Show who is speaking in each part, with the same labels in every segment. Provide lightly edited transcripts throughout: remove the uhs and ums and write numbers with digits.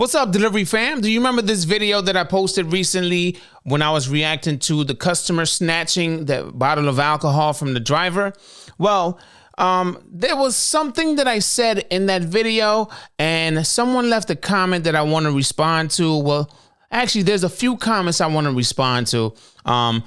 Speaker 1: What's up, delivery fam? Do you remember this video that I posted recently when I was reacting to the customer snatching the bottle of alcohol from the driver? Well, there was something that I said in that video, and someone left a comment that I want to respond to. Well, actually, there's a few comments I want to respond to.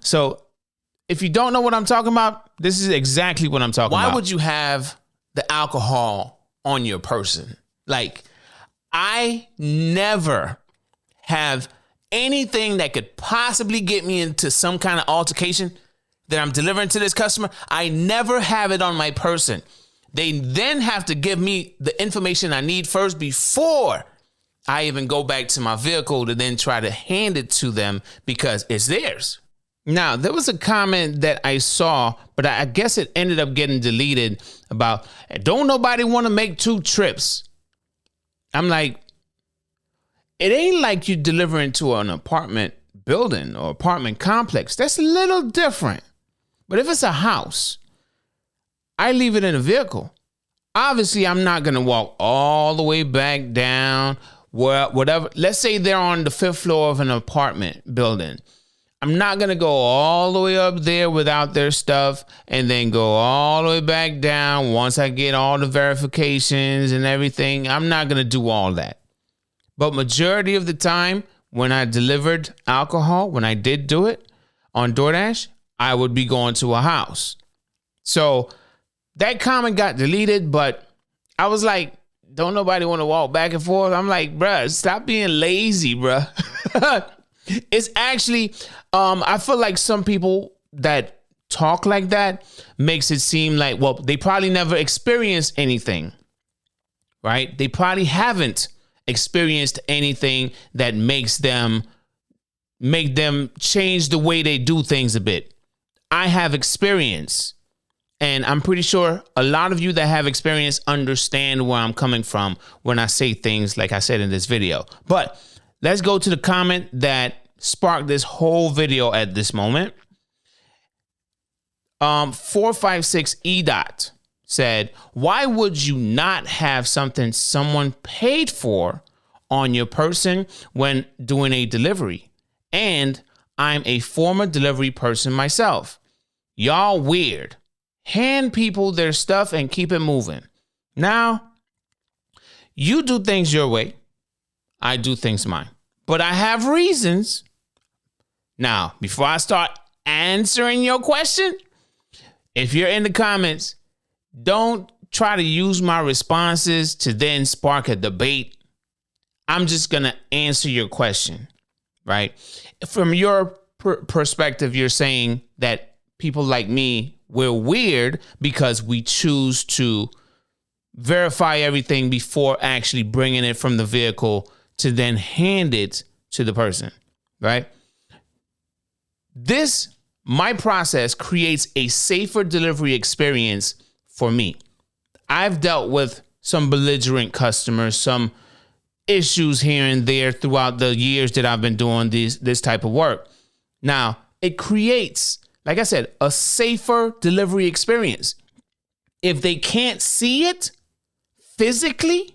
Speaker 1: So if you don't know what I'm talking about, this is exactly what I'm talking about. Why would you have the alcohol on your person? Like, I never have anything that could possibly get me into some kind of altercation that I'm delivering to this customer. I never have it on my person. They then have to give me the information I need first before I even go back to my vehicle to then try to hand it to them because it's theirs. Now, there was a comment that I saw, but I guess it ended up getting deleted about, don't nobody want to make two trips. I'm like, it ain't like you delivering to an apartment building or apartment complex. That's a little different. But if it's a house, I leave it in a vehicle. Obviously, I'm not going to walk all the way back down, whatever. Let's say they're on the 5th floor of an apartment building. I'm not going to go all the way up there without their stuff and then go all the way back down once I get all the verifications and everything. I'm not going to do all that. But majority of the time when I delivered alcohol, when I did do it on DoorDash, I would be going to a house. So that comment got deleted, but I was like, don't nobody want to walk back and forth? I'm like, bruh, stop being lazy, bruh. It's actually, I feel like some people that talk like that makes it seem like, well, they probably never experienced anything, right? They probably haven't experienced anything that make them change the way they do things a bit. I have experience, and I'm pretty sure a lot of you that have experience understand where I'm coming from when I say things like I said in this video. But let's go to the comment that sparked this whole video at this moment. 456E said, why would you not have something someone paid for on your person when doing a delivery? And I'm a former delivery person myself. Y'all weird. Hand people their stuff and keep it moving. Now, you do things your way. I do things mine. But I have reasons. Now, before I start answering your question, if you're in the comments, don't try to use my responses to then spark a debate. I'm just going to answer your question, right? From your perspective, you're saying that people like me, we're weird because we choose to verify everything before actually bringing it from the vehicle to then hand it to the person, right? My process creates a safer delivery experience for me. I've dealt with some belligerent customers, some issues here and there throughout the years that I've been doing this type of work. Now, it creates, like I said, a safer delivery experience. If they can't see it physically,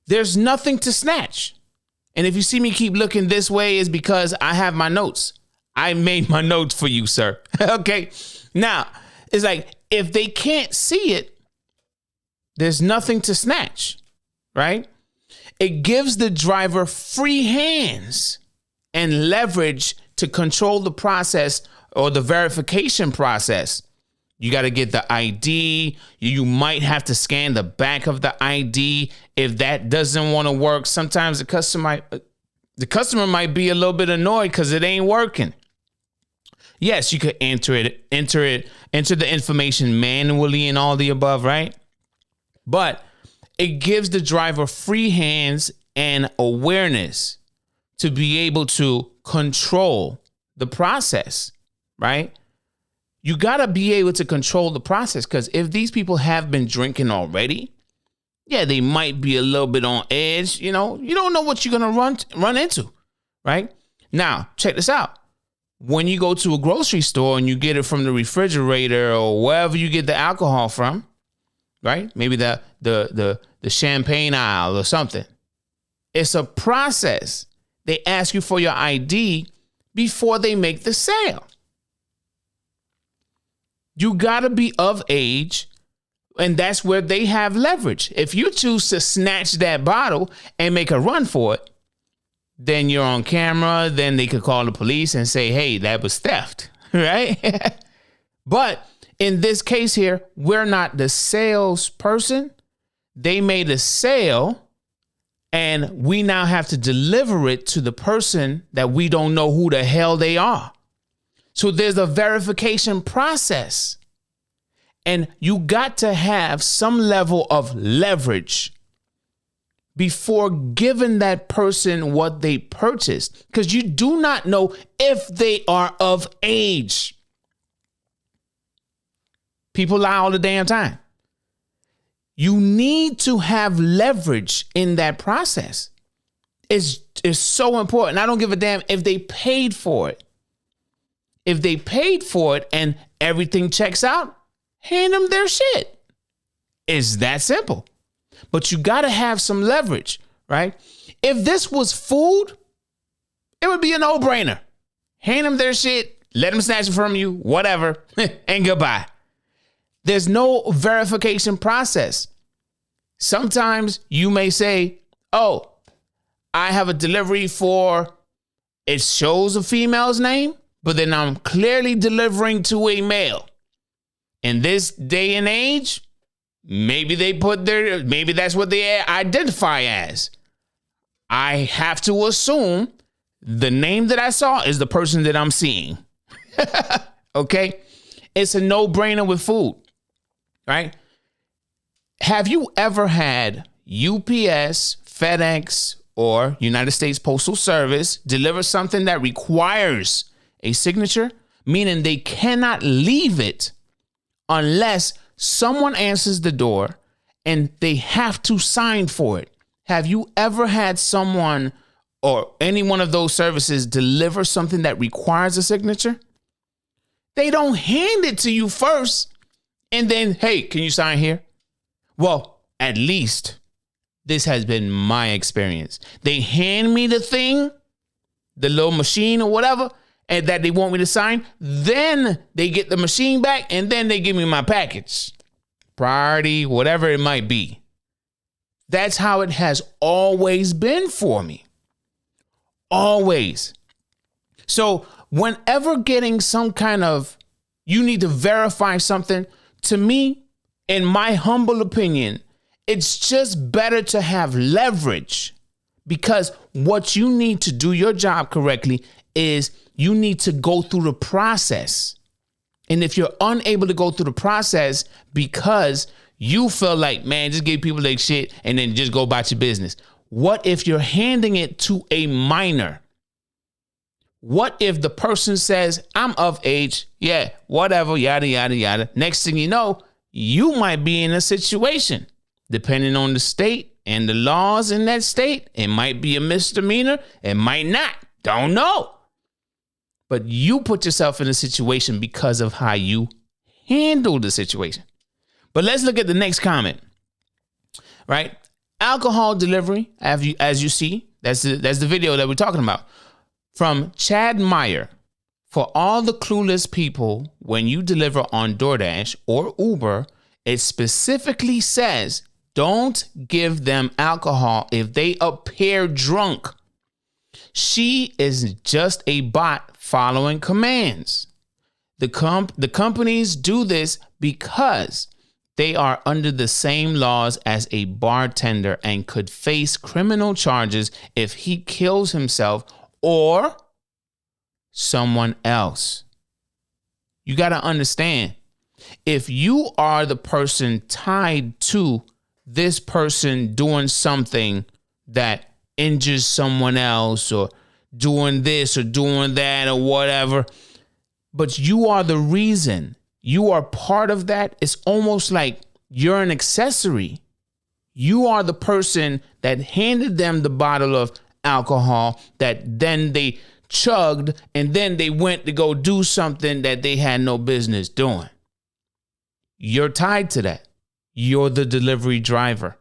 Speaker 1: there's nothing to snatch. And if you see me keep looking this way, it's because I have my notes. I made my notes for you, sir. Okay. Now, it's like, if they can't see it, there's nothing to snatch, right? It gives the driver free hands and leverage to control the process or the verification process. You got to get the ID. You might have to scan the back of the ID. If that doesn't want to work, sometimes the customer might be a little bit annoyed because it ain't working. Yes, you could enter the information manually and all the above, right? But it gives the driver free hands and awareness to be able to control the process, right? You got to be able to control the process, because if these people have been drinking already, yeah, they might be a little bit on edge. You know, you don't know what you're going to run into, right? Now, check this out. When you go to a grocery store and you get it from the refrigerator or wherever you get the alcohol from, right? Maybe the champagne aisle or something. It's a process. They ask you for your ID before they make the sale. You got to be of age, and that's where they have leverage. If you choose to snatch that bottle and make a run for it, then you're on camera. Then they could call the police and say, hey, that was theft, right? But in this case here, we're not the salesperson. They made a sale, and we now have to deliver it to the person that we don't know who the hell they are. So there's a verification process. And you got to have some level of leverage before giving that person what they purchased, because you do not know if they are of age. People lie all the damn time. You need to have leverage in that process. It's so important. I don't give a damn if they paid for it. If they paid for it and everything checks out, hand them their shit. It's that simple. But you got to have some leverage, right? If this was food, it would be a no-brainer. Hand them their shit, let them snatch it from you, whatever, and goodbye. There's no verification process. Sometimes you may say, oh, I have a delivery for, it shows a female's name, but then I'm clearly delivering to a male. In this day and age, maybe maybe that's what they identify as. I have to assume the name that I saw is the person that I'm seeing. Okay? It's a no-brainer with food, right? Have you ever had UPS, FedEx, or United States Postal Service deliver something that requires a signature, meaning they cannot leave it unless someone answers the door and they have to sign for it? Have you ever had someone or any one of those services deliver something that requires a signature? They don't hand it to you first and then, hey, can you sign here? Well, at least this has been my experience. They hand me the thing, the little machine or whatever, and that they want me to sign. Then they get the machine back and then they give me my package. Priority, whatever it might be. That's how it has always been for me. Always. So whenever getting some kind of, you need to verify something, to me, in my humble opinion, it's just better to have leverage, because what you need to do your job correctly is you need to go through the process. And if you're unable to go through the process because you feel like, man, just give people like shit and then just go about your business. What if you're handing it to a minor? What if the person says, I'm of age, yeah, whatever, yada, yada, yada. Next thing you know, you might be in a situation, depending on the state and the laws in that state. It might be a misdemeanor. It might not. Don't know. But you put yourself in a situation because of how you handle the situation. But let's look at the next comment, right? Alcohol delivery, as you see, that's the video that we're talking about. From Chad Meyer. For all the clueless people, when you deliver on DoorDash or Uber, it specifically says, don't give them alcohol if they appear drunk. She is just a bot following commands. The companies do this because they are under the same laws as a bartender and could face criminal charges if he kills himself or someone else. You got to understand, if you are the person tied to this person doing something that injures someone else or doing this or doing that or whatever, but you are the reason, you are part of that, it's almost like you're an accessory. You are the person that handed them the bottle of alcohol that then they chugged and then they went to go do something that they had no business doing. You're tied to that. You're the delivery driver.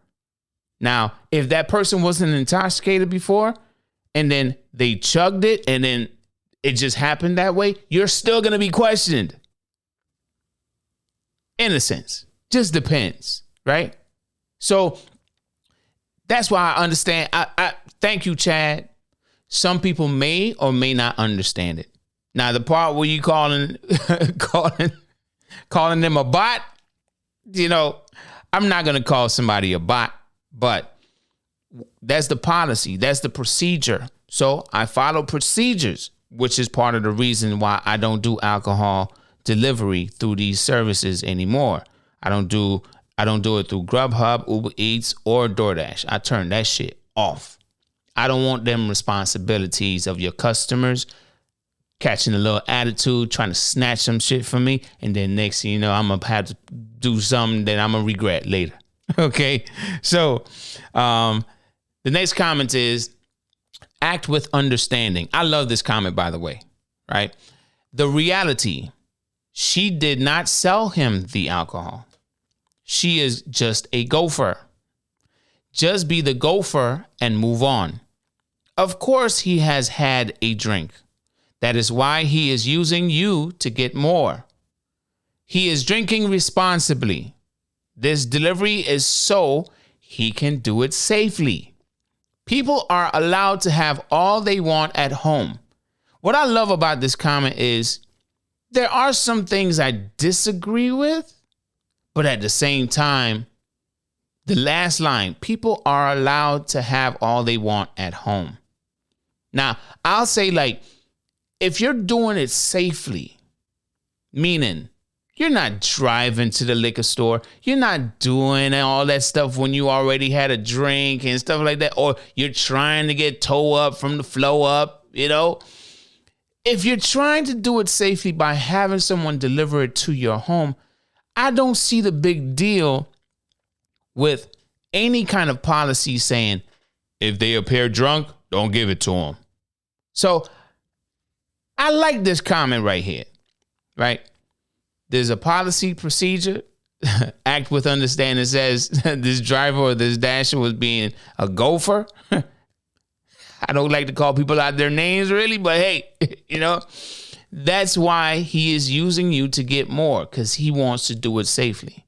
Speaker 1: Now, if that person wasn't intoxicated before and then they chugged it and then it just happened that way, you're still going to be questioned. Innocence. Just depends, right? So that's why I understand. I thank you, Chad. Some people may or may not understand it. Now, the part where you calling them a bot, you know, I'm not going to call somebody a bot, but that's the policy. That's the procedure. So I follow procedures, which is part of the reason why I don't do alcohol delivery through these services anymore. I don't do it through Grubhub, Uber Eats, or DoorDash. I turn that shit off. I don't want them responsibilities of your customers catching a little attitude, trying to snatch some shit from me, and then next thing you know, I'm gonna have to do something that I'm gonna regret later. Okay, so the next comment is act with understanding. I love this comment, by the way. Right, the reality: she did not sell him the alcohol. She is just a gopher. Just be the gopher and move on. Of course, he has had a drink. That is why he is using you to get more. He is drinking responsibly. This delivery is so he can do it safely. People are allowed to have all they want at home. What I love about this comment is there are some things I disagree with, but at the same time, the last line, people are allowed to have all they want at home. Now, I'll say, like, if you're doing it safely, meaning you're not driving to the liquor store, you're not doing all that stuff when you already had a drink and stuff like that, or you're trying to get toe up from the flow up, you know. If you're trying to do it safely by having someone deliver it to your home, I don't see the big deal with any kind of policy saying, if they appear drunk, don't give it to them. So I like this comment right here, right? There's a policy procedure. Act with understanding. It says this driver or this dasher was being a gopher. I don't like to call people out their names really, but hey, you know, that's why he is using you to get more, because he wants to do it safely.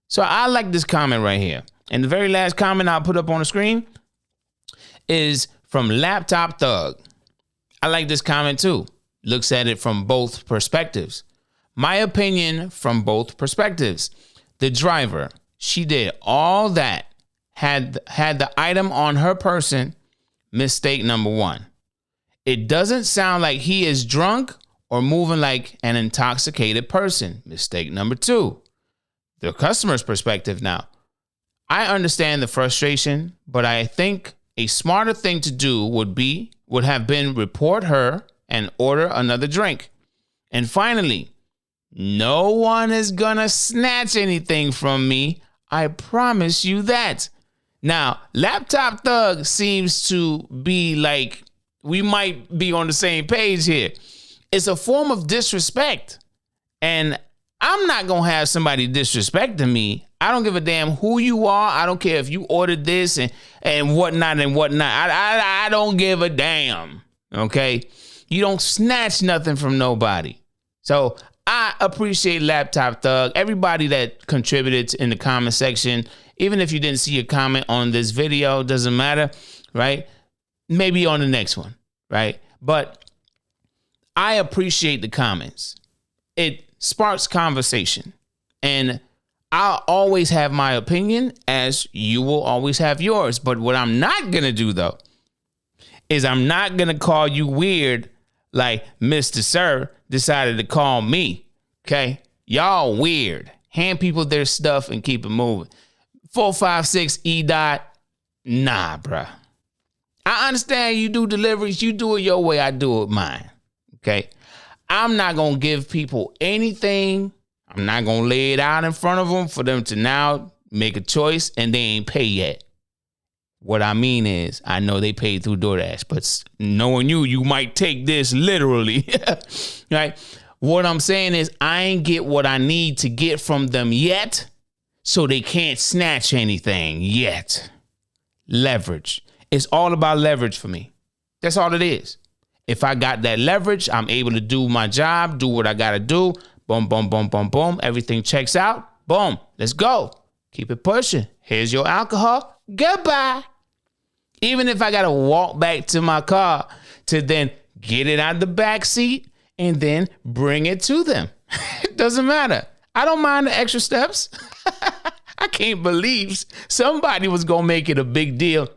Speaker 1: So I like this comment right here. And the very last comment I'll put up on the screen is from Laptop Thug. I like this comment too. Looks at it from both perspectives. My opinion from both perspectives. The driver, she did all that, had the item on her person. Mistake number one. It doesn't sound like he is drunk or moving like an intoxicated person. Mistake number two. The customer's perspective now. I understand the frustration, but I think a smarter thing to do would have been report her and order another drink. And finally, no one is gonna snatch anything from me. I promise you that. Now, Laptop Thug seems to be like, we might be on the same page here. It's a form of disrespect. And I'm not gonna have somebody disrespecting me. I don't give a damn who you are. I don't care if you ordered this and whatnot and whatnot. I don't give a damn. Okay? You don't snatch nothing from nobody. So I appreciate Laptop Thug. Everybody that contributed in the comment section, even if you didn't see a comment on this video, doesn't matter, right? Maybe on the next one, right? But I appreciate the comments. It sparks conversation. And I'll always have my opinion, as you will always have yours. But what I'm not going to do, though, is I'm not going to call you weird like Mr. Sir decided to call me. Okay? Y'all weird. Hand people their stuff and keep it moving. 456 E dot. Nah, bruh. I understand you do deliveries. You do it your way. I do it mine. Okay? I'm not going to give people anything. I'm not going to lay it out in front of them for them to now make a choice and they ain't pay yet. What I mean is, I know they paid through DoorDash, but knowing you might take this literally, right? What I'm saying is, I ain't get what I need to get from them yet, so they can't snatch anything yet. leverage. It's all about leverage for me. That's all it is. If I got that leverage, I'm able to do my job, do what I got to do. Boom, boom, boom, boom, boom. Everything checks out. Boom. Let's go. Keep it pushing. Here's your alcohol. Goodbye. Even if I got to walk back to my car to then get it out the back seat and then bring it to them. It doesn't matter. I don't mind the extra steps. I can't believe somebody was going to make it a big deal.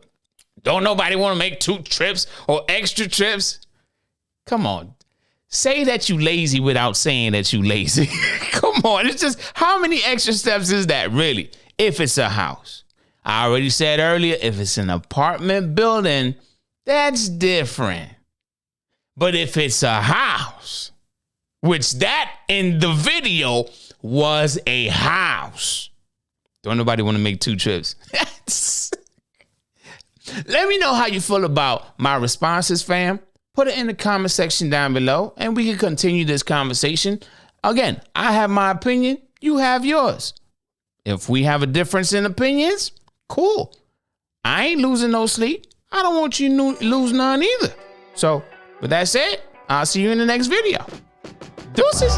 Speaker 1: Don't nobody want to make 2 trips or extra trips. Come on. Say that you lazy without saying that you lazy. Come on. It's just, how many extra steps is that really? If it's a house. I already said earlier, if it's an apartment building, that's different. But if it's a house, which that in the video was a house. Don't nobody want to make 2 trips. Let me know how you feel about my responses, fam. Put it in the comment section down below and we can continue this conversation. Again, I have my opinion. You have yours. If we have a difference in opinions, cool. I ain't losing no sleep. I don't want you to lose none either. So with that said, I'll see you in the next video. Deuces.